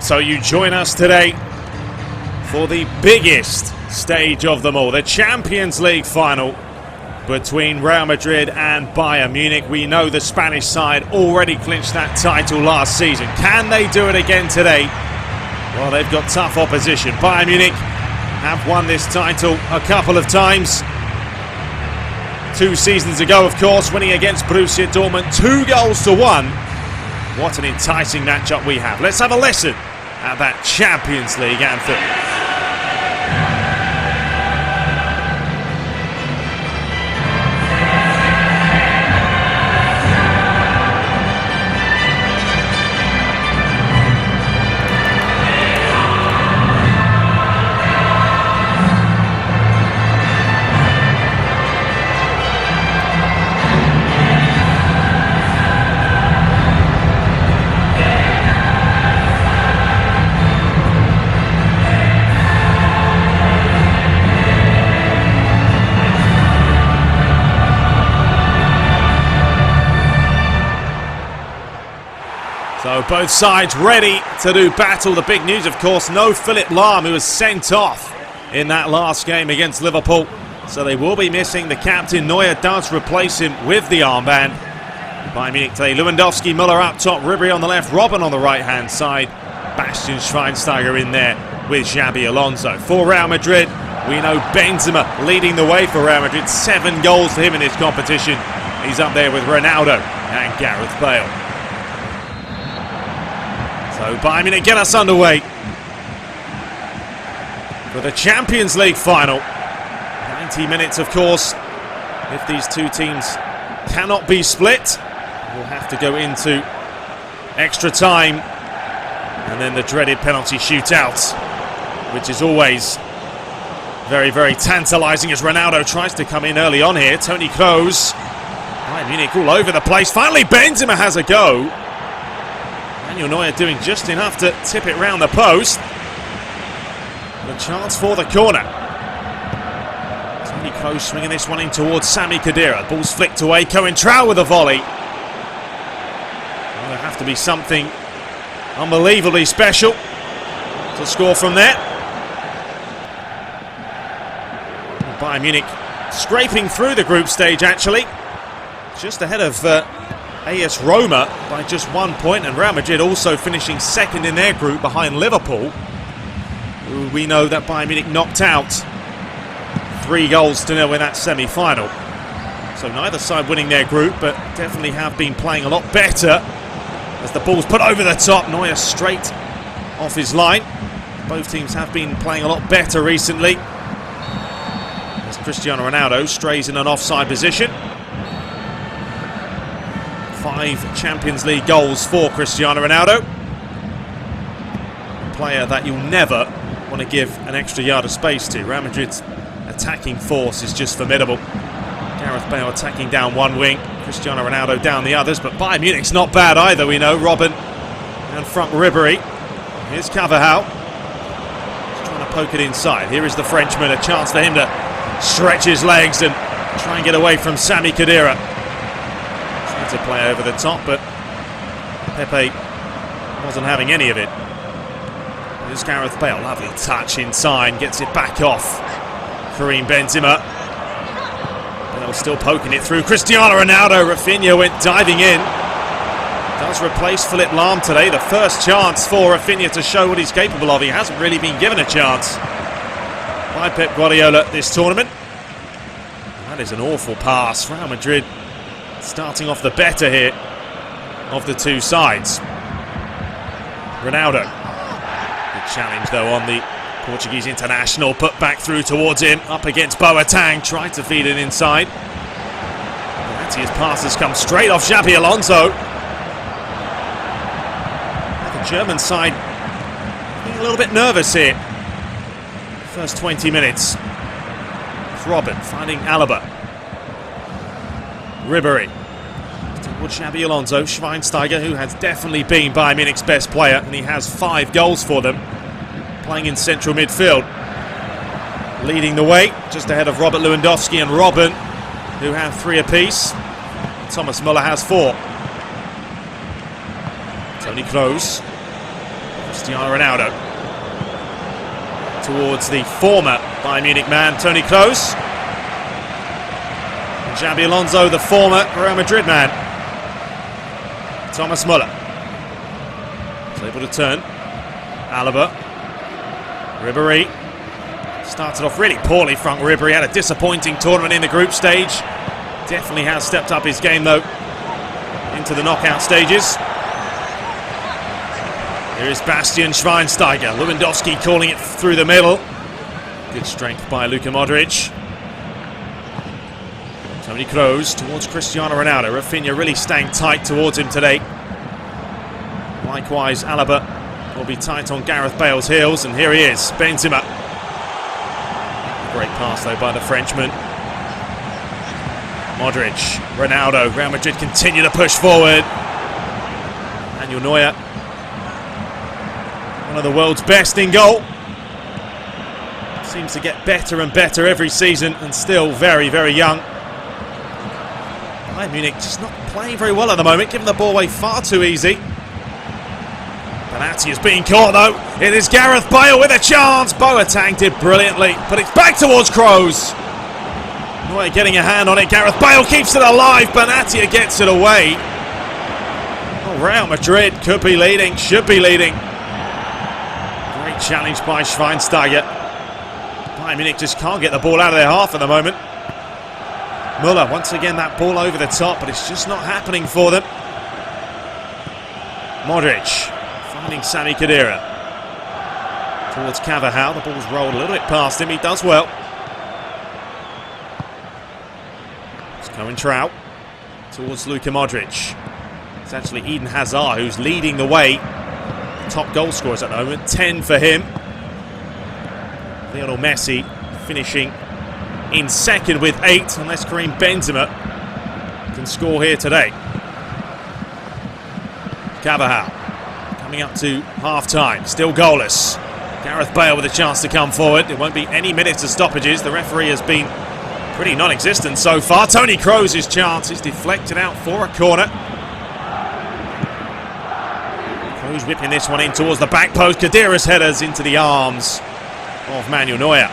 So you join us today for the biggest stage of them all, the Champions League final between Real Madrid and Bayern Munich. We know the Spanish side already clinched that title last season. Can they do it again today? Well, they've got tough opposition. Bayern Munich have won this title a couple of times. 2 seasons ago, of course, winning against Borussia Dortmund 2-1. What an enticing matchup we have. Let's have a listen at that Champions League anthem. So both sides ready to do battle. The big news, of course, no Philipp Lahm, who was sent off in that last game against Liverpool. So they will be missing the captain. Neuer does replace him with the armband. Bayern Munich today, Lewandowski, Müller up top, Ribery on the left, Robben on the right-hand side. Bastian Schweinsteiger in there with Xabi Alonso. For Real Madrid, we know Benzema leading the way for Real Madrid. 7 goals for him in this competition. He's up there with Ronaldo and Gareth Bale. So Bayern Munich get us underway for the Champions League final. 90 minutes, of course. If these two teams cannot be split, we'll have to go into extra time and then the dreaded penalty shootout, which is always very, very tantalising as Ronaldo tries to come in early on here. Toni Kroos. Bayern Munich all over the place. Finally, Benzema has a go. Neuer doing just enough to tip it round the post. The chance for the corner. Toni Kroos swinging this one in towards Sami Khedira. Ball's flicked away. Coentrao with a volley. Well, there have to be something unbelievably special to score from there. Bayern Munich scraping through the group stage, actually. Just ahead of AS Roma by just 1 point, and Real Madrid also finishing second in their group behind Liverpool, who we know that Bayern Munich knocked out 3-0 in that semi-final. So neither side winning their group, but definitely have been playing a lot better as the ball's put over the top. Neuer straight off his line. Both teams have been playing a lot better recently as Cristiano Ronaldo strays in an offside position. 5 Champions League goals for Cristiano Ronaldo. A player that you'll never want to give an extra yard of space to. Real Madrid's attacking force is just formidable. Gareth Bale attacking down one wing, Cristiano Ronaldo down the others, but Bayern Munich's not bad either, we know. Robben and Franck Ribery. Here's Carvajal. He's trying to poke it inside. Here is the Frenchman, a chance for him to stretch his legs and try and get away from Sami Khedira. To play over the top, but Pepe wasn't having any of it. There's Gareth Bale, lovely touch inside, gets it back off Karim Benzema. Bale still poking it through. Cristiano Ronaldo, Rafinha went diving in. Does replace Philipp Lahm today. The first chance for Rafinha to show what he's capable of. He hasn't really been given a chance by Pep Guardiola this tournament. That is an awful pass. Real Madrid starting off the better here of the two sides. Ronaldo. Good challenge though on the Portuguese international. Put back through towards him. Up against Boateng. Tried to feed it inside. His pass has come straight off Xabi Alonso. The German side being a little bit nervous here. First 20 minutes. It's Robben finding Alaba. Ribery towards Xabi Alonso. Schweinsteiger, who has definitely been Bayern Munich's best player, and he has 5 goals for them, playing in central midfield. Leading the way, just ahead of Robert Lewandowski and Robben, who have 3 apiece. Thomas Müller has 4. Toni Kroos. Cristiano Ronaldo towards the former Bayern Munich man, Toni Kroos. And Xabi Alonso, the former Real Madrid man, Thomas Müller. Is able to turn. Alaba. Ribéry. Started off really poorly, Franck Ribéry. Had a disappointing tournament in the group stage. Definitely has stepped up his game, though, into the knockout stages. Here is Bastian Schweinsteiger. Lewandowski calling it through the middle. Good strength by Luka Modric. Toni Kroos towards Cristiano Ronaldo. Rafinha really staying tight towards him today. Likewise, Alaba will be tight on Gareth Bale's heels. And here he is, Benzema. Great pass, though, by the Frenchman. Modric, Ronaldo. Real Madrid continue to push forward. Manuel Neuer, one of the world's best in goal. Seems to get better and better every season, and still very, very young. Bayern Munich just not playing very well at the moment, giving the ball away far too easy. Benatia is being caught, though. It is Gareth Bale with a chance. Boateng did brilliantly, but it's back towards Kroos. Neuer getting a hand on it. Gareth Bale keeps it alive. Benatia gets it away. Oh, Real Madrid could be leading, should be leading. Great challenge by Schweinsteiger. Bayern Munich just can't get the ball out of their half at the moment. Müller, once again, that ball over the top, but it's just not happening for them. Modric finding Sami Khedira towards Carvajal. The ball's rolled a little bit past him. He does well. It's Cohen Trout towards Luka Modric. It's actually Eden Hazard who's leading the way. Top goal scorers at the moment, 10 for him. Lionel Messi finishing in second with 8, unless Karim Benzema can score here today. Carvajal coming up to half-time, still goalless. Gareth Bale with a chance to come forward. There won't be any minutes of stoppages. The referee has been pretty non-existent so far. Toni Kroos' chance is deflected out for a corner. Kroos whipping this one in towards the back post. Khedira's headers into the arms of Manuel Neuer.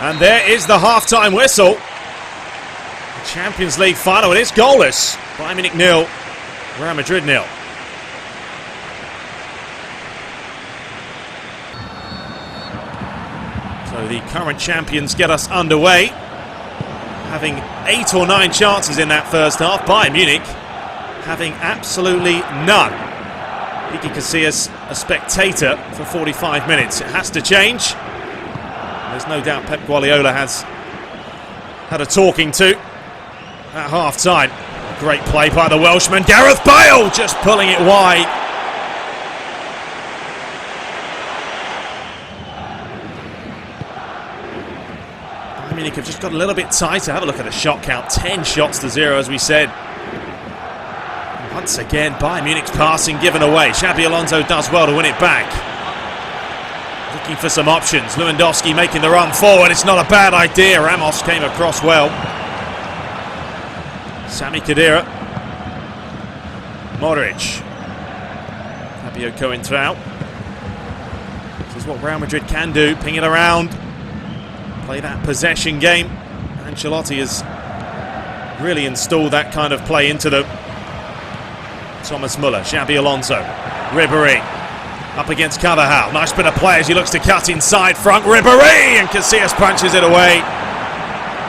And there is the half-time whistle. The Champions League final. It is goalless. Bayern Munich 0, Real Madrid 0. So the current champions get us underway, having 8 or 9 chances in that first half. Bayern Munich having absolutely none. Iker Casillas, a spectator for 45 minutes. It has to change. There's no doubt Pep Guardiola has had a talking to at half-time. Great play by the Welshman. Gareth Bale just pulling it wide. Bayern Munich have just got a little bit tighter. Have a look at the shot count. 10 shots to 0, as we said. And once again, Bayern Munich's passing given away. Xabi Alonso does well to win it back. Looking for some options. Lewandowski making the run forward. It's not a bad idea. Ramos came across well. Sami Khedira. Modric. Fabio Cohen Trout. This is what Real Madrid can do. Ping it around. Play that possession game. Ancelotti has really installed that kind of play into them. Thomas Müller. Xabi Alonso. Ribéry. Up against Carvajal. Nice bit of play as he looks to cut inside. Franck Ribéry, and Casillas punches it away.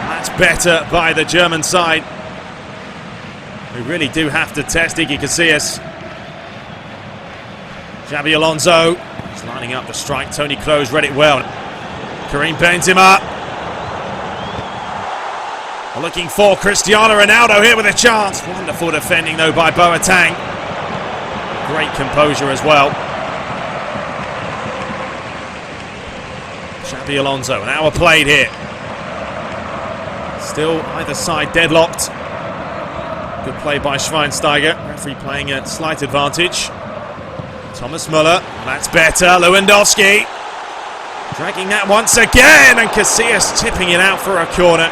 That's better by the German side. We really do have to test Iker Casillas. Xabi Alonso is lining up the strike. Toni Kroos read it well. Karim Benzema. Looking for Cristiano Ronaldo here with a chance. Wonderful defending though by Boateng. Great composure as well. Xabi Alonso, an hour played here. Still either side deadlocked. Good play by Schweinsteiger. Referee playing a slight advantage. Thomas Müller, that's better. Lewandowski dragging that once again, and Casillas tipping it out for a corner.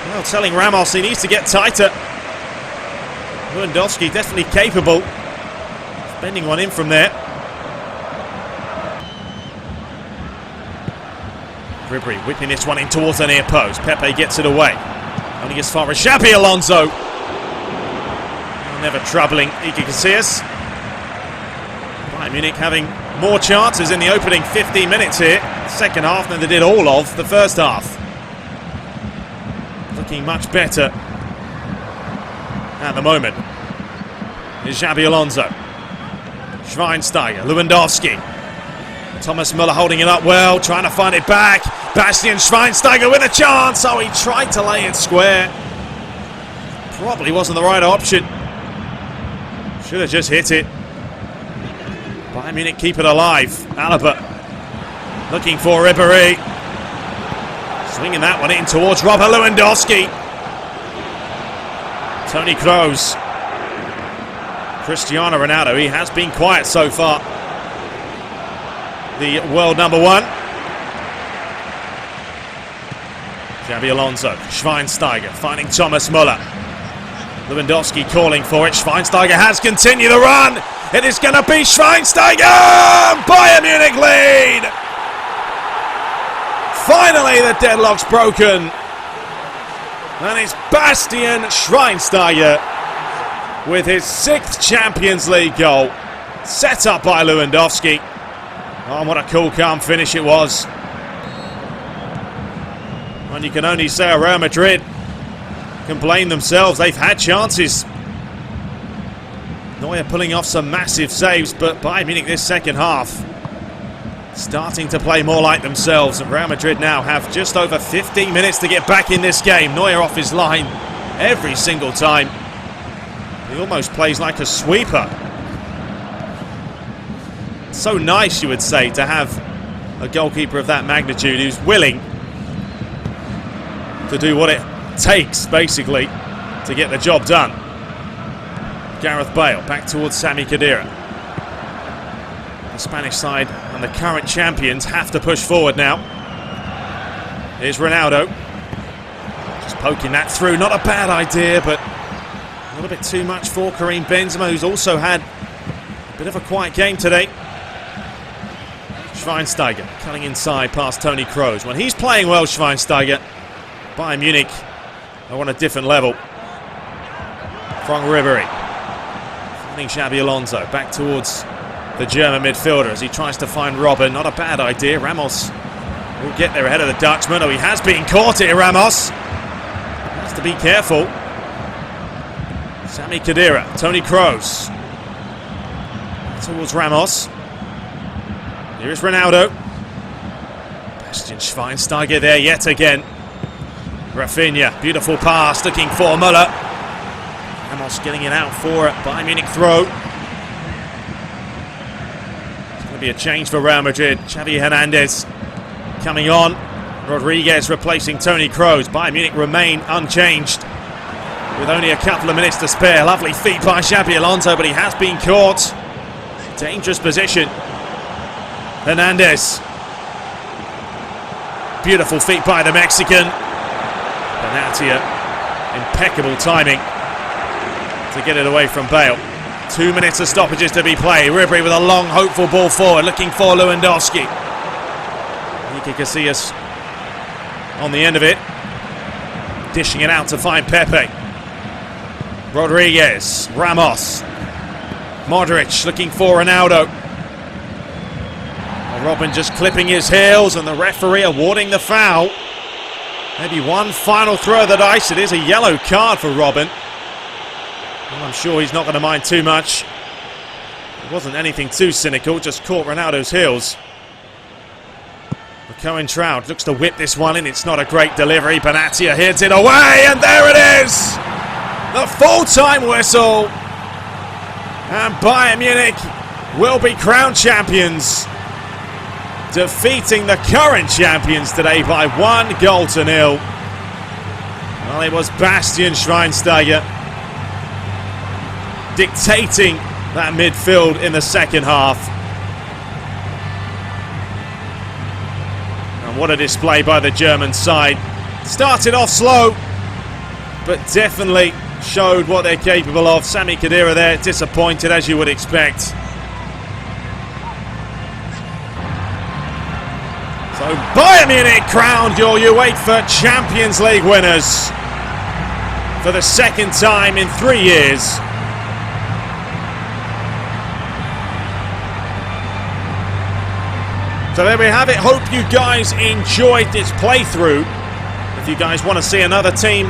Well, telling Ramos he needs to get tighter. Lewandowski definitely capable Bending one in from there. Ribery whipping this one in towards the near post. Pepe gets it away. Only as far as Xabi Alonso. Never troubling Iker Casillas. Bayern Munich having more chances in the opening 15 minutes here. Second half than they did all of the first half. Looking much better at the moment is Xabi Alonso. Schweinsteiger, Lewandowski. Thomas Müller holding it up well, trying to find it back. Bastian Schweinsteiger with a chance. Oh, he tried to lay it square. Probably wasn't the right option. Should have just hit it. Bayern Munich keep it alive. Alaba looking for Ribery. Swinging that one in towards Robert Lewandowski. Toni Kroos. Cristiano Ronaldo, he has been quiet so far. The world number one. Xabi Alonso, Schweinsteiger finding Thomas Müller. Lewandowski calling for it. Schweinsteiger has continued the run. It is going to be Schweinsteiger! Bayern Munich lead! Finally the deadlock's broken. And it's Bastian Schweinsteiger with his 6th Champions League goal. Set up by Lewandowski. Oh, what a cool, calm finish it was. And you can only say Real Madrid can blame themselves. They've had chances. Neuer pulling off some massive saves, but Bayern Munich this second half starting to play more like themselves. And Real Madrid now have just over 15 minutes to get back in this game. Neuer off his line every single time. He almost plays like a sweeper. So nice, you would say, to have a goalkeeper of that magnitude who's willing to do what it takes, basically, to get the job done. Gareth Bale back towards Sami Khedira. The Spanish side and the current champions have to push forward now. Here's Ronaldo. Just poking that through. Not a bad idea, but a little bit too much for Karim Benzema, who's also had a bit of a quiet game today. Schweinsteiger cutting inside past Toni Kroos. When he's playing well, Schweinsteiger, Bayern Munich are on a different level. From Ribery. Finding Xabi Alonso back towards the German midfielder as he tries to find Robben. Not a bad idea. Ramos will get there ahead of the Dutchman. Oh, he has been caught here, Ramos. Has to be careful. Sami Khedira, Toni Kroos. Towards Ramos. Here is Ronaldo. Bastian Schweinsteiger there yet again. Rafinha, beautiful pass, looking for Müller. Ramos getting it out for a Bayern Munich throw. It's going to be a change for Real Madrid. Xavi Hernandez coming on. Rodriguez replacing Toni Kroos. Bayern Munich remain unchanged with only a couple of minutes to spare. Lovely feet by Xabi Alonso, but he has been caught. Dangerous position. Hernandez. Beautiful feet by the Mexican. Benatia, impeccable timing to get it away from Bale. 2 minutes of stoppages to be played. Ribery with a long, hopeful ball forward, looking for Lewandowski. Iker Casillas on the end of it, dishing it out to find Pepe. Rodriguez, Ramos, Modric looking for Ronaldo. Robben just clipping his heels and the referee awarding the foul. Maybe one final throw of the dice. It is a yellow card for Robben. Well, I'm sure he's not going to mind too much. It wasn't anything too cynical, just caught Ronaldo's heels. Cohen-Trout looks to whip this one in. It's not a great delivery. Benatia hits it away, and there it is! The full-time whistle. And Bayern Munich will be crowned champions, defeating the current champions today by 1-0. Well, it was Bastian Schweinsteiger dictating that midfield in the second half. And what a display by the German side. Started off slow, but definitely showed what they're capable of. Sami Khedira there, disappointed as you would expect. So Bayern Munich crowned your UEFA Champions League winners for the second time in 3 years. So there we have it. Hope you guys enjoyed this playthrough. If you guys want to see another team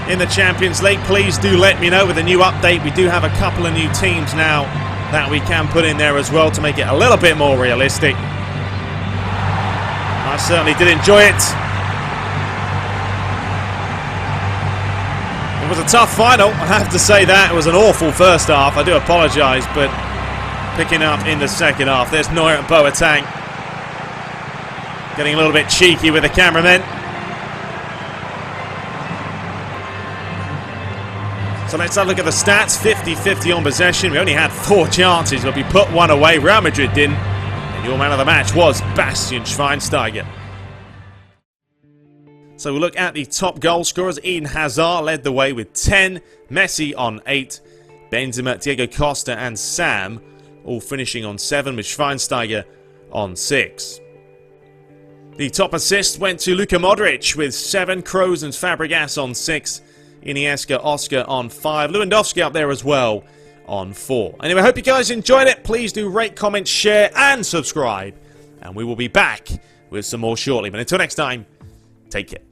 in the Champions League, please do let me know with a new update. We do have a couple of new teams now that we can put in there as well to make it a little bit more realistic. I certainly did enjoy it. It was a tough final, I have to say that. It was an awful first half, I do apologise, but picking up in the second half. There's Neuer and Boateng. Getting a little bit cheeky with the cameramen. So let's have a look at the stats. 50-50 on possession. We only had 4 chances, but we put one away. Real Madrid didn't. And your man of the match was Bastian Schweinsteiger. So we'll look at the top goal scorers. Eden Hazard led the way with 10. Messi on 8. Benzema, Diego Costa and Sam all finishing on 7, with Schweinsteiger on 6. The top assist went to Luka Modric with 7. Kroos and Fabregas on 6. Iniesta, Oscar on 5. Lewandowski up there as well on 4. Anyway, I hope you guys enjoyed it. Please do rate, comment, share and subscribe. And we will be back with some more shortly. But until next time, take care.